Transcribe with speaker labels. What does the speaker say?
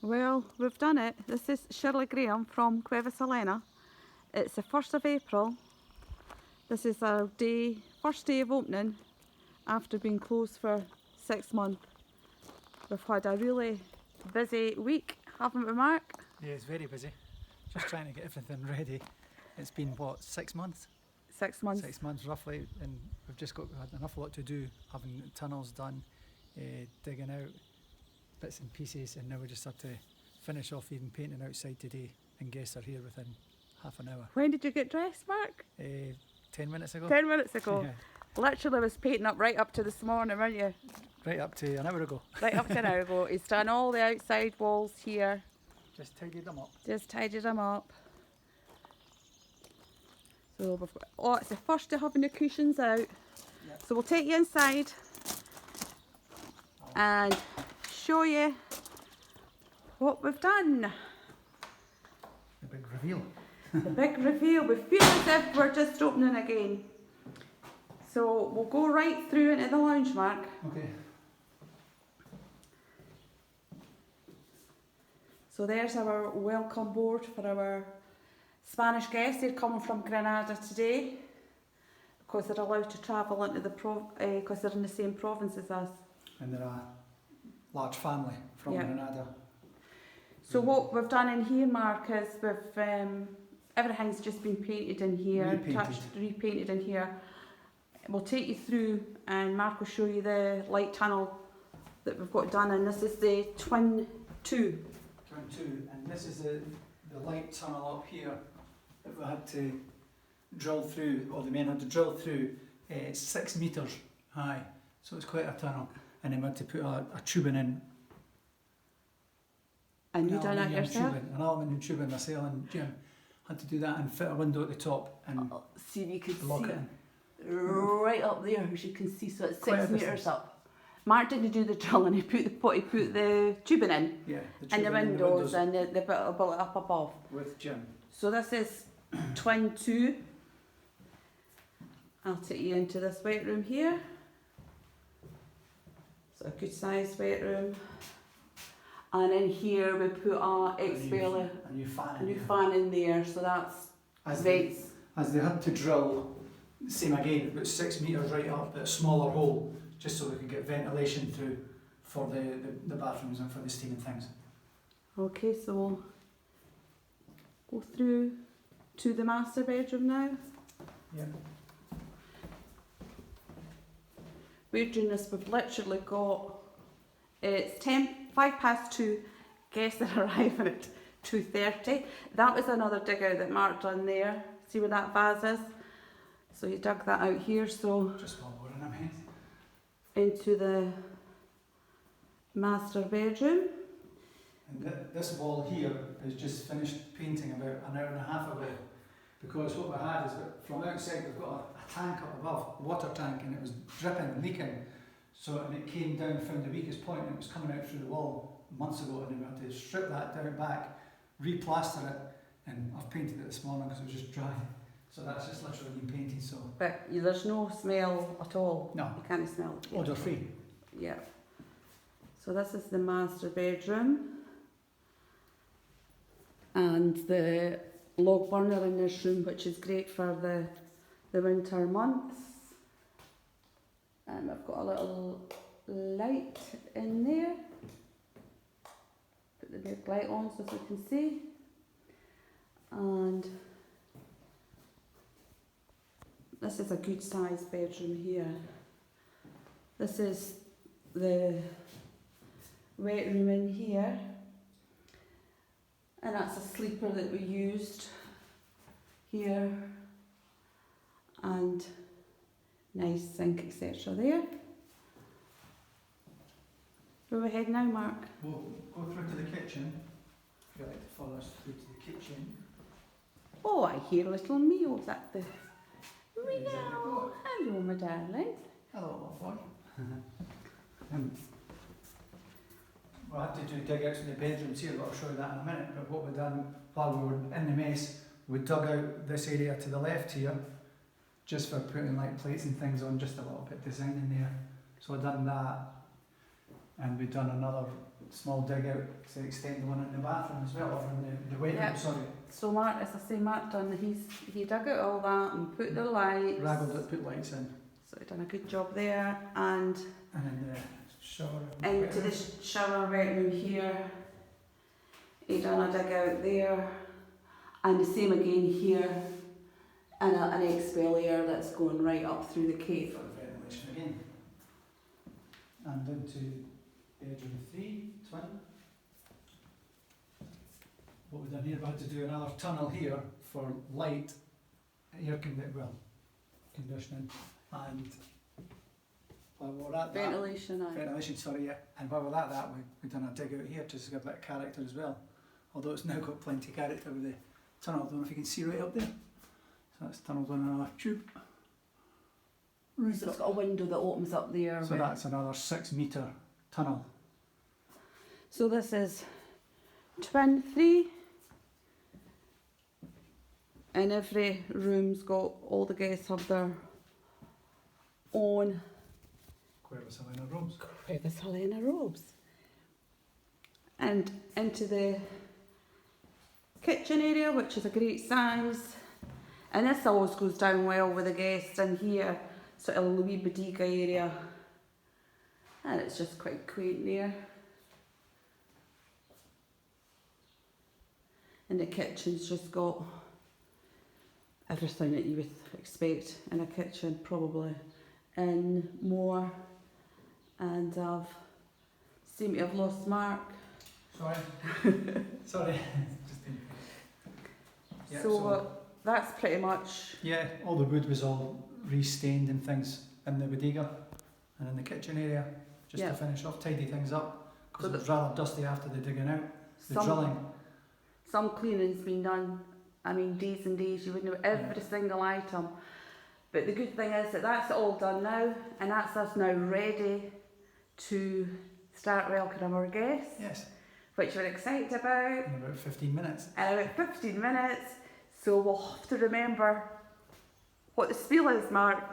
Speaker 1: Well, we've done it. This is Shirley Graham from Cuevas Helena. It's the 1st of April. This is our first day of opening after being closed for 6 months. We've had a really busy week, haven't we, Mark?
Speaker 2: Yeah, it's very busy. Just trying to get everything ready. It's been, what, 6 months?
Speaker 1: 6 months.
Speaker 2: 6 months roughly, and we've just had enough lot to do, having the tunnels done, digging out bits and pieces, and now we just have to finish off even painting outside today, and guests are here within half an hour.
Speaker 1: When did you get dressed, Mark?
Speaker 2: 10 minutes ago.
Speaker 1: 10 minutes ago.
Speaker 2: Yeah.
Speaker 1: Literally was painting up right up to this morning, weren't you?
Speaker 2: Right up to an hour ago.
Speaker 1: Right up to an hour ago. He's done all the outside walls here.
Speaker 2: Just tidied them up.
Speaker 1: Just tidied them up. So we've got, it's the first day having the cushions out.
Speaker 2: Yep.
Speaker 1: So we'll take you inside and show you what we've done.
Speaker 2: The big reveal.
Speaker 1: The big reveal. We feel as if we're just opening again. So we'll go right through into the lounge, Mark.
Speaker 2: Okay.
Speaker 1: So there's our welcome board for our Spanish guests. They're coming from Granada today because they're allowed to travel into the because they're in the same province as us.
Speaker 2: And they're a large family from Granada.
Speaker 1: So what we've done in here, Mark, is we've everything's just been painted in here, repainted in here. We'll take you through, and Mark will show you the light tunnel that we've got done, and this is the Twin 2.
Speaker 2: Twin 2, and this is the light tunnel up here that we had to drill through, or the men had to drill through. It's 6 metres high, so it's quite a tunnel, and then we had to put a tubing in.
Speaker 1: And you done that yourself?
Speaker 2: An aluminium tubing, myself and Jim had to do that and fit a window at the top and
Speaker 1: see if you could
Speaker 2: lock
Speaker 1: see
Speaker 2: it in.
Speaker 1: right up there, as you can see, so it's
Speaker 2: Quite
Speaker 1: 6 metres up. Mark didn't do the drilling, he put the tubing in,
Speaker 2: Yeah,
Speaker 1: and the windows and the bit up above.
Speaker 2: with Jim.
Speaker 1: So this is Twin 2. I'll take you into this wet room here. So a good sized wet room. And in here we put a
Speaker 2: new
Speaker 1: fan in there, so that's vents.
Speaker 2: As they had to drill, same again, about 6 metres right up, but a smaller hole, just so we could get ventilation through for the bathrooms and for the steam and things.
Speaker 1: Okay, so we'll go through to the master bedroom now.
Speaker 2: Yeah.
Speaker 1: We're doing this, we've literally got, it's 2:05, guests are arriving at 2:30. That was another dig out that Mark done there. See where that vase is? So he dug that out here, so
Speaker 2: Just one more in a minute.
Speaker 1: into the master bedroom.
Speaker 2: And this wall here is just finished painting about an hour and a half ago, because what we had is that from outside we've got a tank up above, a water tank, and it was dripping and leaking. So, and it came down, found the weakest point, and it was coming out through the wall months ago, and we had to strip that down back, replaster it, and I've painted it this morning because it was just dry. So that's just literally been painted, so.
Speaker 1: But there's no smell at all.
Speaker 2: No.
Speaker 1: You can't smell it.
Speaker 2: Odor free.
Speaker 1: Yeah. So this is the master bedroom. And the log burner in this room, which is great for the winter months. And I've got a little light in there. Put the big light on so you can see. And this is a good sized bedroom here. This is the wet room in here. And that's a sleeper that we used here. And nice sink, etc. there. Where are we heading now, Mark?
Speaker 2: We'll go through to the kitchen. If you like to follow us through to the kitchen.
Speaker 1: Oh, I hear little meals at the
Speaker 2: There you
Speaker 1: meow.
Speaker 2: go.
Speaker 1: Hello, my darling.
Speaker 2: Hello, little boy. We had to do dig outs in the bedrooms here, but I'll show you that in a minute. But what we've done while we were in the mess, we dug out this area to the left here, just for putting like plates and things on, just a little bit of design in there. So I've done that, and we've done another small dig out to extend the one in the bathroom as well, or in the wet room,
Speaker 1: Yep.
Speaker 2: sorry.
Speaker 1: So Mark, as I say, Mark done, he dug out all that and put the lights.
Speaker 2: Raggled it, put lights in.
Speaker 1: So he done a good job there, and
Speaker 2: And then the shower.
Speaker 1: into the shower wet room here, he done a dig out there, and the same again here, and an expeller that's going right up through the cave.
Speaker 2: For ventilation again. And into bedroom 3, twin. What we've done here, we had to do another tunnel here for light, conditioning, and while we're at that, ventilation, sorry, yeah. And while we're at that, we've done a dig out here just to give a bit of character as well. Although it's now got plenty of character with the tunnel. I don't know if you can see right up there. So that's tunneled on another tube. Right
Speaker 1: So it's got a window that opens up there.
Speaker 2: So that's another 6 metre tunnel.
Speaker 1: So this is twin 3. And every room's got, all the guests have their own
Speaker 2: Cuevas Helena robes.
Speaker 1: Cuevas Helena robes. And into the kitchen area, which is a great size. And this always goes down well with the guests in here, sort of Louis Bodiga area. And it's just quite quaint there. And the kitchen's just got everything that you would expect in a kitchen, probably, and more. And I've seem to have lost Mark.
Speaker 2: Sorry. Sorry. Yep,
Speaker 1: So that's pretty much.
Speaker 2: Yeah, all the wood was all re-stained and things in the bodega and in the kitchen area, just to finish off, tidy things up, because it was rather dusty after the digging out, the drilling.
Speaker 1: Some cleaning's been done. I mean, days and days, you wouldn't know every single item. But the good thing is that that's all done now, and that's us now ready to start welcoming our guests.
Speaker 2: Yes.
Speaker 1: Which we're excited about.
Speaker 2: In about 15 minutes.
Speaker 1: In about 15 minutes. So we'll have to remember what the spiel is, Mark.